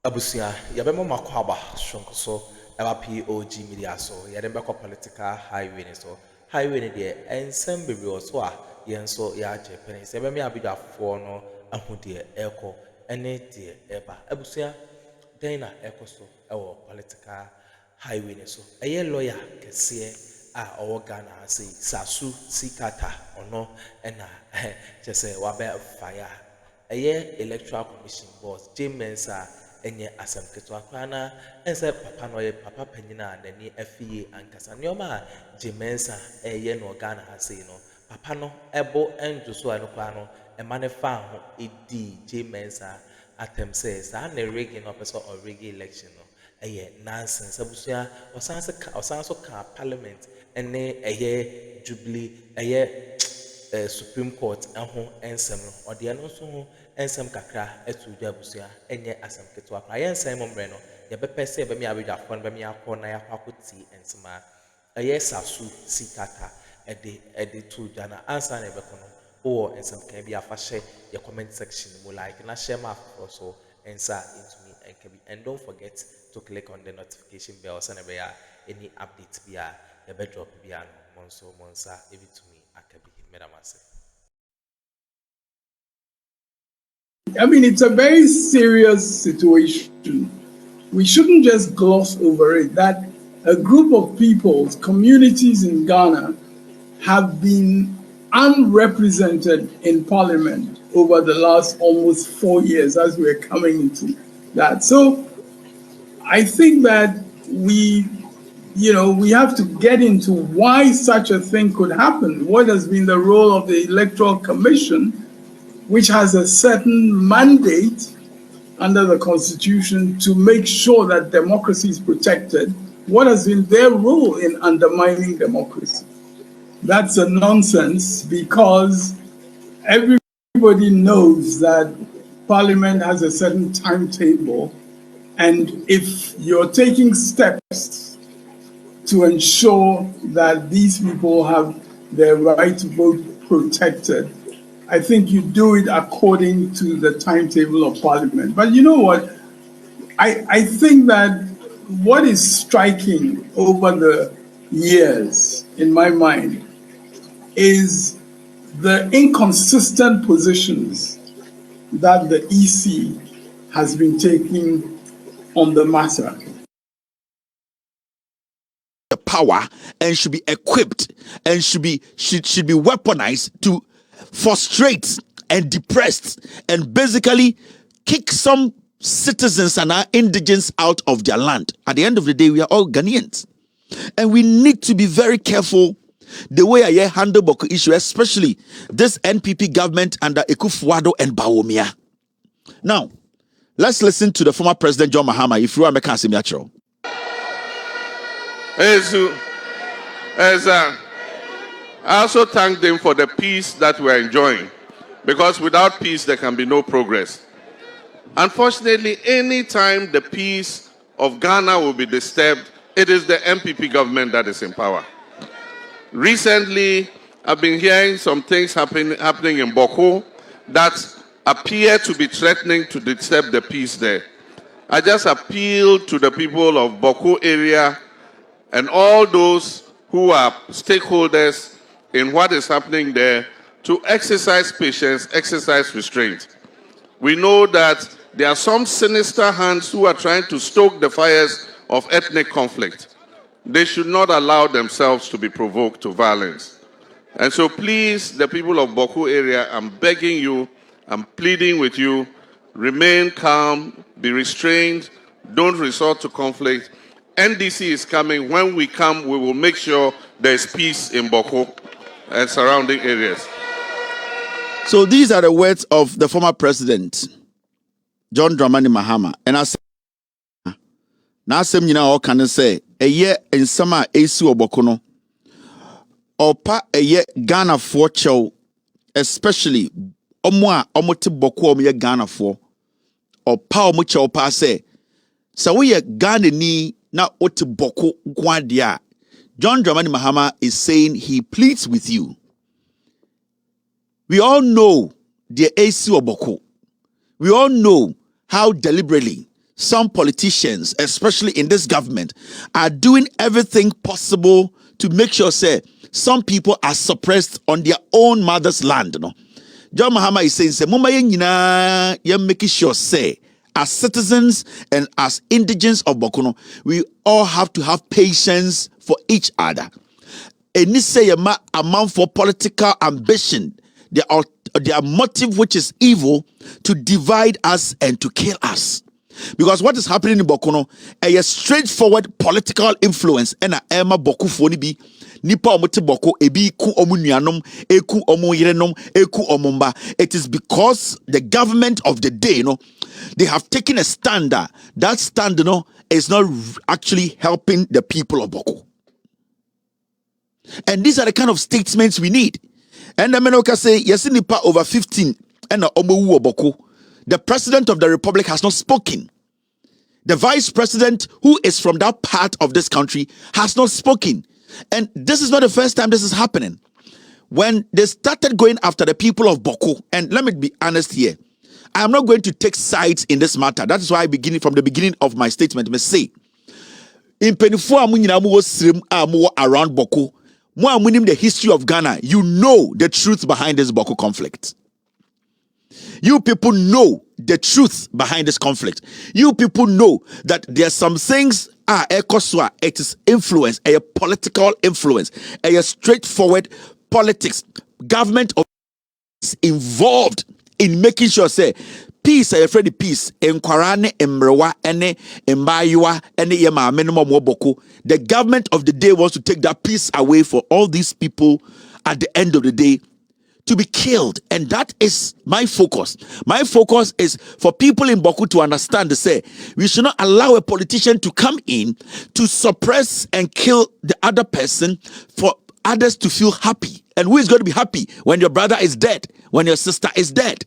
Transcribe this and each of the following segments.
Abusia, yabemo makwaba shonko so eba POG Media so yadembeko political highway ni so highway ni de ensem bebre so a yen so ya Japan se bemi abidafo no ahudie eko ene de eba abusia den na eko so ewo political highway ni so eye lawyer kese a owo Ghana say T.Tsikata ono ena chese wabe fire eye Electoral Commission boss James enye asem keto akwana ense papa no ye papa panyina nani afie ankasa neoma Jemensa eye no Ghana hase no papa no ebo enjuso anu kwa no ema ne fa ho edi Jemensa atem say sa na regi no person or regi election no eye nonsense abusia osanso ka parliament ene eye jubilee eye Supreme Court ho ensem no ode no so ho ensem kakra etu dwa busia enye asem keto akra ye ensem momre no ye bepese ye be mi abedwafo no be mi akọ na yakwakuti ensema eye sasu sikata ede tu dwa na answer na be kono o ensem kan bi afahye ye comment section mo like na share ma so answer into me and can be, and don't forget to click on the notification bell so na be ya any update bi a ye be drop bi a no monsa ebi to me akabi. I mean, it's a very serious situation. We shouldn't just gloss over it, that a group of peoples, communities in Ghana, have been unrepresented in parliament over the last almost 4 years as we're coming into that. So I think that we have to get into why such a thing could happen. What has been the role of the Electoral Commission, which has a certain mandate under the Constitution to make sure that democracy is protected? What has been their role in undermining democracy? That's a nonsense, because everybody knows that Parliament has a certain timetable, and if you're taking steps to ensure that these people have their right to vote protected, I think you do it according to the timetable of Parliament. But you know what? I think that what is striking over the years, in my mind, is the inconsistent positions that the EC has been taking on the matter. Power and should be equipped and should be weaponized to frustrate and depress and basically kick some citizens and our indigents out of their land. At the end of the day, we are all Ghanaians, and we need to be very careful the way I handle Bawku issue, especially this NPP government under Akuffo and Bawumia. Now, let's listen to the former President John Mahama. If you are making a I also thank them for the peace that we're enjoying, because without peace there can be no progress. Unfortunately, any time the peace of Ghana will be disturbed, it is the MPP government that is in power. Recently, I've been hearing some things happening in Bawku that appear to be threatening to disturb the peace there. I just appeal to the people of Bawku area and all those who are stakeholders in what is happening there to exercise patience, exercise restraint. We know that there are some sinister hands who are trying to stoke the fires of ethnic conflict. They should not allow themselves to be provoked to violence. And so please, the people of Bawku area, I'm begging you, I'm pleading with you, remain calm, be restrained, don't resort to conflict. NDC is coming. When we come, we will make sure there is peace in Bawku and surrounding areas. So these are the words of the former president, John Dramani Mahama. And I say, now some all can say a year in summer ACU Bokono or pa a year Ghana for chow, especially Omwa Omote Boko me Ghana for or pa mucho pa say. So we Ghana ni na ote Boko Gwadia. John Dramani Mahama is saying he pleads with you. We all know the ACU Boko. We all know how deliberately some politicians, especially in this government, are doing everything possible to make sure, say, some people are suppressed on their own mother's land. No? John Mahama is saying, say, Mumba yengina, you're making sure, say, as citizens and as indigents of Bawku, we all have to have patience for each other. And this say a man for political ambition, their motive, which is evil, to divide us and to kill us. Because what is happening in Bawku, a straightforward political influence, and a Emma Bawku fonibi, nipa omote Bawku, ebi ku omunuanom, eku omu yerenom, eku omumba. It is because the government of the day, they have taken a stand. That stand, is not actually helping the people of Bawku. And these are the kind of statements we need. And the Menoka say, yes, nipa over 15, and omu Bawku. The president of the republic has not spoken. The vice president, who is from that part of this country, has not spoken. And this is not the first time this is happening. When they started going after the people of Bawku, and let me be honest here, I am not going to take sides in this matter. That is why from the beginning of my statement, I must say, in Penifua around Bawku, the history of Ghana, you know the truth behind this Bawku conflict. You people know the truth behind this conflict. You people know that there are some things it is influence, a political influence, a straightforward politics. Government is involved in making sure say peace, I afraid peace. Enkwarane emrewa ene embayua ene yema minimum Bawku. The government of the day wants to take that peace away for all these people at the end of the day to be killed. And that is my focus. My focus is for people in Bawku to understand to say we should not allow a politician to come in to suppress and kill the other person for others to feel happy. And who is going to be happy when your brother is dead, when your sister is dead?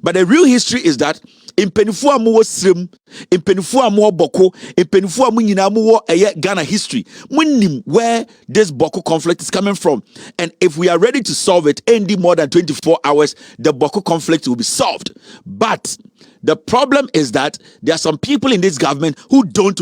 But the real history is that in Penifua Muwo Srim, in Penifua Muwo Bawku, in Penifua Munyina Muwo Ghana history, we where this Bawku conflict is coming from. And if we are ready to solve it in more than 24 hours, the Bawku conflict will be solved. But the problem is that there are some people in this government who don't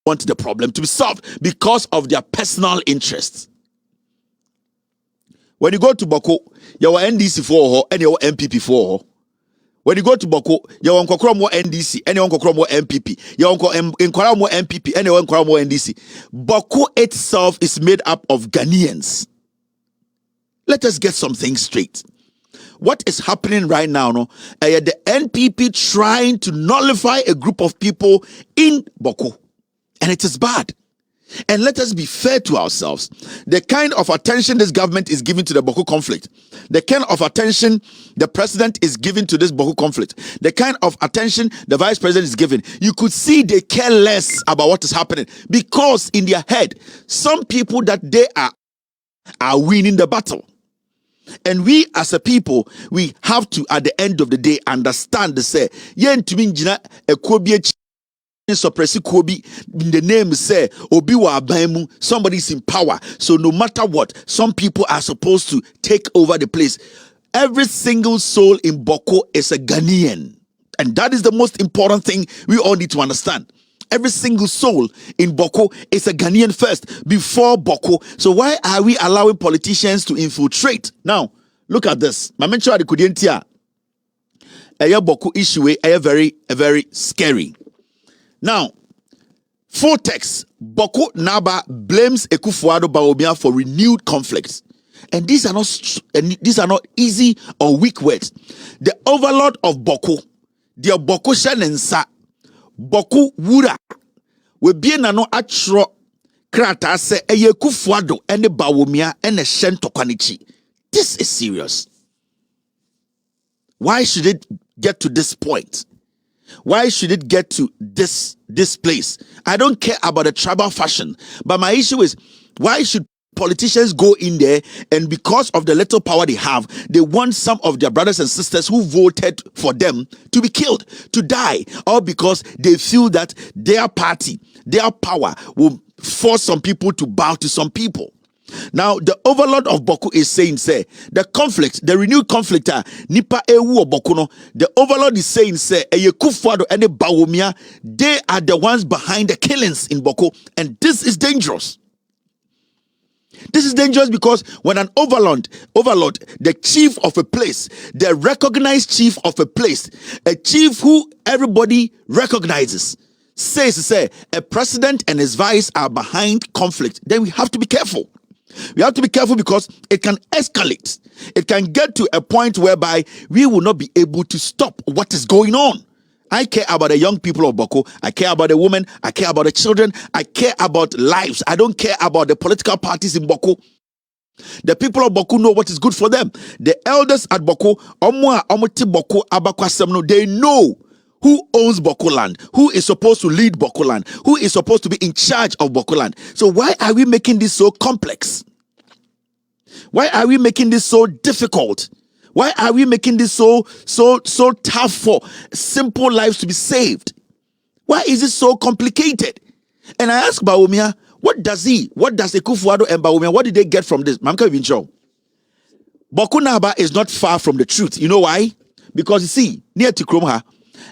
want the problem to be solved because of their personal interests. When you go to Bawku, you are NDC for and you are MPP for. When you go to Bawku, you want Akroma NDC, and you want Akroma MPP. You want Akroma MPP, and you want Akroma NDC. Bawku itself is made up of Ghanaians. Let us get something straight. What is happening right now? The NPP trying to nullify a group of people in Bawku, and it is bad. And let us be fair to ourselves. The kind of attention this government is giving to the Bawku conflict, the kind of attention the president is giving to this Bawku conflict, the kind of attention the vice president is giving, you could see they care less about what is happening because in their head, some people that they are winning the battle. And we as a people, we have to, at the end of the day, understand the say, suppress Kobi in the name say Obi wa abaimu, somebody is in power. So no matter what, some people are supposed to take over the place. Every single soul in Bawku is a Ghanaian. And that is the most important thing we all need to understand. Every single soul in Bawku is a Ghanaian first before Bawku. So why are we allowing politicians to infiltrate? Now, look at this. My mentor the Kudientia. A Bawku issue a very scary. Now, full text, Bawku Naba blames Akuffo Bawumia for renewed conflicts. And these are not easy or weak words. The overlord of Bawku, the Bawku Shanensa, Bawku Wura, we be no atro krata se Akuffo and the Bawumia and the Shento Kwanichi. This is serious. Why should it get to this point? Why should it get to this place? I don't care about the tribal fashion, but my issue is why should politicians go in there and because of the little power they have, they want some of their brothers and sisters who voted for them to be killed, to die, all because they feel that their party, their power will force some people to bow to some people. Now, the overlord of Bawku is saying, say, the conflict, the renewed conflict, nipa ewu Bawku no, the overlord is saying, say, Akuffo and Bawumia, they are the ones behind the killings in Bawku, and this is dangerous. This is dangerous because when an overlord, the chief of a place, the recognized chief of a place, a chief who everybody recognizes, says, say, a president and his vice are behind conflict, then we have to be careful. We have to be careful because it can escalate. It can get to a point whereby we will not be able to stop what is going on. I care about the young people of Bawku. I care about the women. I care about the children. I care about lives. I don't care about the political parties in Bawku. The people of Bawku know what is good for them. The elders at Bawku, they know who owns Bawku land, who is supposed to lead Bawku land, who is supposed to be in charge of Bawku land. So why are we making this so complex? Why are we making this so difficult? Why are we making this so tough for simple lives to be saved? Why is it so complicated? And I ask Bawumia, what does Akuffo and Bawumia, what did they get from this? Mamka Vincho. Bawku Naba is not far from the truth. You know why? Because you see, near Akroma,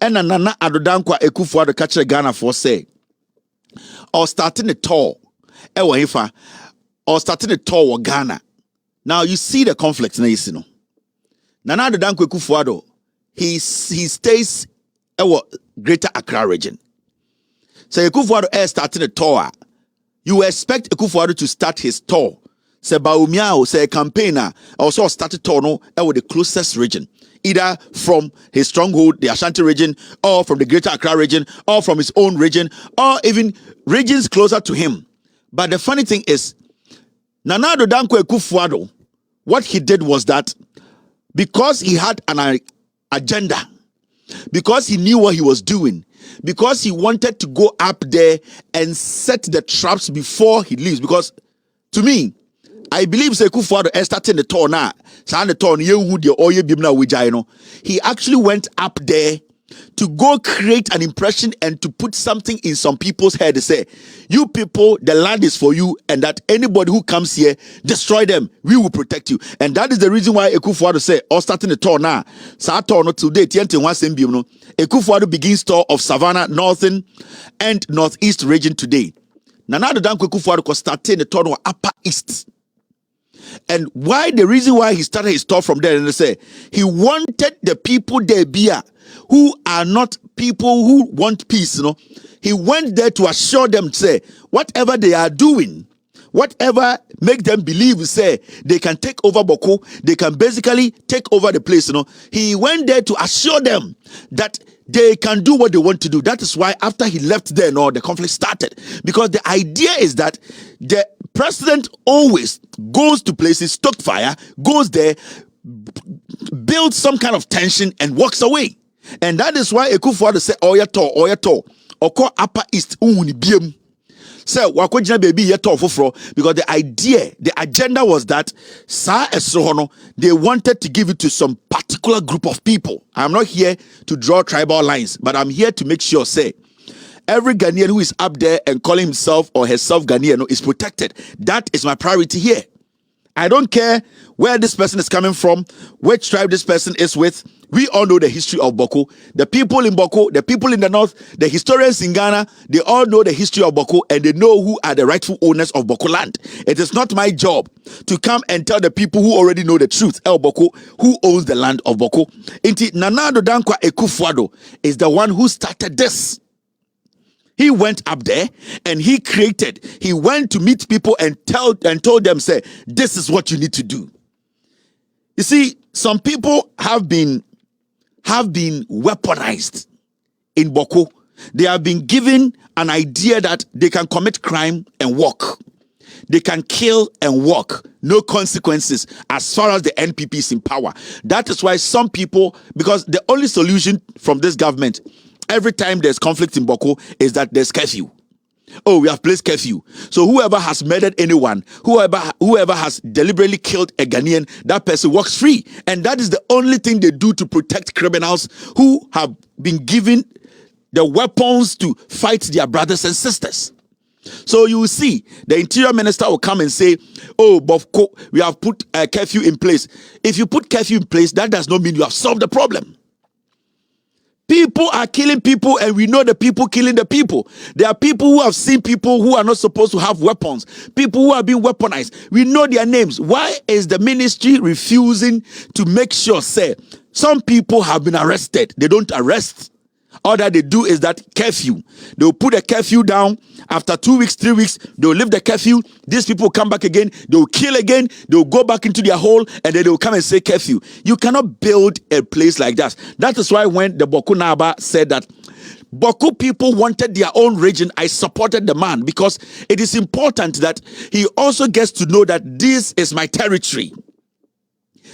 and Nana Addo Akuffo catch Ghana for say, or starting a tour, or starting a tour with Ghana. Now you see the conflict in this, you know. Nana Addo Akuffo, he stays in Greater Accra region. So Akuffo starting a tour. You expect Akuffo to start his tour. Say Bawumia, say a campaigner, also start a tour no with the closest region. Either from his stronghold, the Ashanti region, or from the Greater Accra region, or from his own region, or even regions closer to him. But the funny thing is, Nana Addo Akuffo, what he did was that because he had an agenda, because he knew what he was doing, because he wanted to go up there and set the traps before he leaves. Because to me, I believe Akuffo starting the tour now. He actually went up there to go create an impression and to put something in some people's head to say, you people, the land is for you, and that anybody who comes here, destroy them, we will protect you. And that is the reason why Akuffo say, or starting the tour now, today, Akuffo begins tour of Savannah, Northern and Northeast region today. Nana Addo Akuffo starting the tour of Upper East. And why the reason why he started his tour from there, and they say he wanted the people there who are not people who want peace, you know. He went there to assure them, say, whatever they are doing, whatever make them believe, say, they can take over Bawku, they can basically take over the place, you know. He went there to assure them that they can do what they want to do. That is why after he left there, the conflict started. Because the idea is that the president always goes to places, stoked fire, goes there, builds some kind of tension and walks away. And that is why Akuffo say, Oyato, Oko Upper East, Biem. So, Wakojina baby yeto fufro, because the agenda was that Sa Esrohono, they wanted to give it to some particular group of people. I'm not here to draw tribal lines, but I'm here to make sure, say, every Ghanaian who is up there and calling himself or herself Ghanaian is protected. That is my priority here. I don't care where this person is coming from, which tribe this person is with. We all know the history of Bawku. The people in Bawku, the people in the north, the historians in Ghana, they all know the history of Bawku and they know who are the rightful owners of Bawku land. It is not my job to come and tell the people who already know the truth, Bawku, who owns the land of Bawku. Inti Nana Addo Akuffo is the one who started this. He went up there and he went to meet people and told them, say, this is what you need to do. You see, some people have been weaponized in Bawku. They have been given an idea that they can commit crime and walk. They can kill and walk. No consequences as far as the NPP is in power. That is why some people, because the only solution from this government every time there's conflict in Bawku is that there's curfew. Oh, we have placed curfew. So whoever has murdered anyone, whoever has deliberately killed a Ghanaian, that person walks free. And that is the only thing they do to protect criminals who have been given the weapons to fight their brothers and sisters. So you will see the interior minister will come and say, oh, Bawku, we have put a curfew in place. If you put curfew in place, that does not mean you have solved the problem. People are killing people, and we know the people killing the people. There are people who have seen people who are not supposed to have weapons, people who are being weaponized. We know their names. Why is the ministry refusing to make sure, say, some people have been arrested? They don't arrest. All that they do is that curfew. They'll put a curfew down. After 2 weeks, 3 weeks, they'll lift the curfew. These people come back again. They'll kill again. They'll go back into their hole, and then they'll come and say curfew. You cannot build a place like that. That is why when the Bawku Naba said that Bawku people wanted their own region, I supported the man, because it is important that he also gets to know that this is my territory.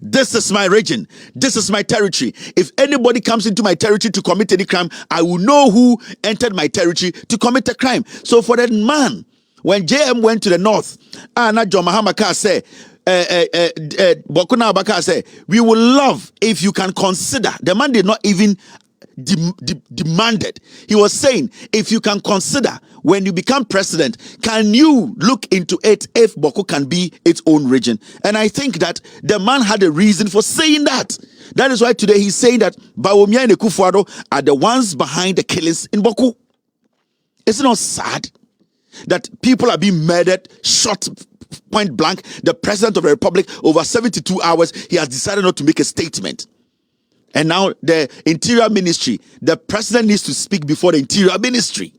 This is my region. This is my territory. If anybody comes into my territory to commit any crime, I will know who entered my territory to commit a crime. So for that man, when JM went to the north, John Mahama said, Bawku Naba said, we will love if you can consider. The man did not even demanded. He was saying, if you can consider when you become president, can you look into it if Bawku can be its own region? And I think that the man had a reason for saying that. That is why today he's saying that Bawumia and Akuffo are the ones behind the killings in Bawku. Isn't it not sad that people are being murdered, shot point blank? The president of the republic, over 72 hours, he has decided not to make a statement. And now the interior ministry, the president needs to speak before the interior ministry.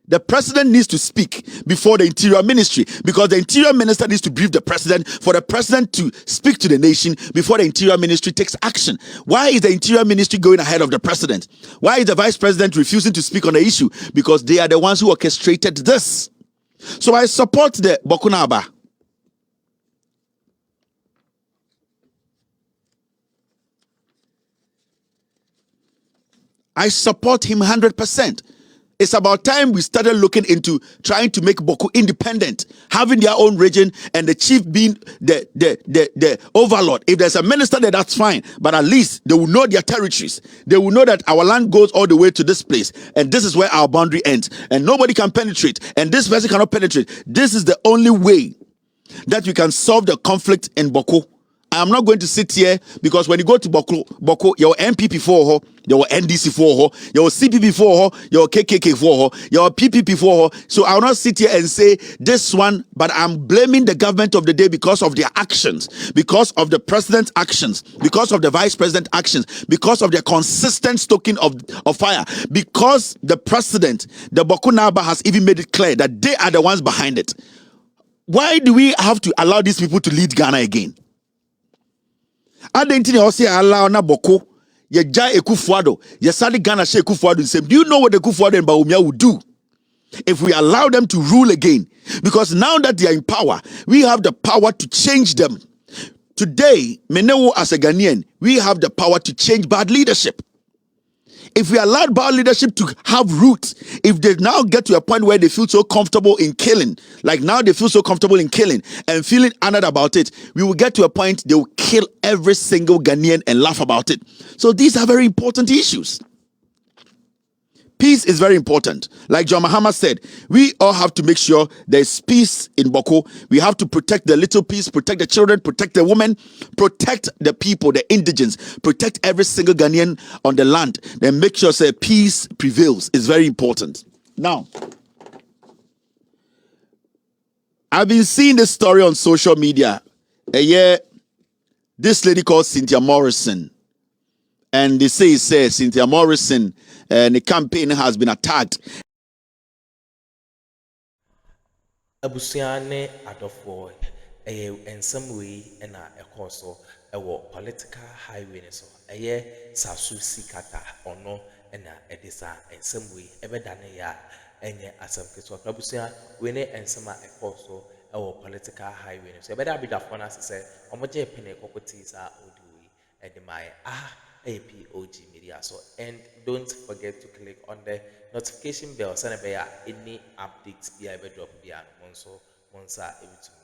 The president needs to speak before the interior ministry, because the interior minister needs to brief the president for the president to speak to the nation before the interior ministry takes action. Why is the interior ministry going ahead of the president? Why is the vice president refusing to speak on the issue? Because they are the ones who orchestrated this. So I support the Bawku Naba. I support him 100%. It's about time we started looking into trying to make Bawku independent, having their own region, and the chief being the overlord. If there's a minister there, that's fine. But at least they will know their territories. They will know that our land goes all the way to this place, and this is where our boundary ends, and nobody can penetrate, and this person cannot penetrate. This is the only way that we can solve the conflict in Bawku. I am not going to sit here, because when you go to Bawku, your MPP for your NDC for your CPP for your KKK for your PPP for. So I will not sit here and say this one, but I'm blaming the government of the day because of their actions, because of the president's actions, because of the vice president's actions, because of their consistent stoking of fire, because the president, the Bawku Naba, has even made it clear that they are the ones behind it. Why do we have to allow these people to lead Ghana again? I say allow na Bawku, ye jai Akuffo, ye sadi Ghana she Akuffo the same. Do you know what the Akuffo and Bawumia would do if we allow them to rule again? Because now that they are in power, we have the power to change them. Today, Menewo as a Ghanaian, we have the power to change bad leadership. If we allow bad leadership to have roots, if they now get to a point where they feel so comfortable in killing, like now they feel so comfortable in killing and feeling honored about it, we will get to a point they will kill every single Ghanaian and laugh about it. So these are very important issues. Peace is very important. Like John Mahama said, we all have to make sure there's peace in Bawku. We have to protect the little piece, protect the children, protect the women, protect the people, the indigents, protect every single Ghanaian on the land. Then make sure say peace prevails. It's very important. Now, I've been seeing this story on social media. This lady called Cynthia Morrison. And they say Cynthia Morrison and the campaign has been attacked. Abusiane Addo in some way and a course or political highway so T.Sikata or no and a desa in some way ever done and as a Abusia winning and some a course or political highway. So better be the fun as I say, Omoje Pene Cocotis are and my POG Media. So and don't forget to click on the notification bell so that any updates be able to drop beyond Monsa able to me.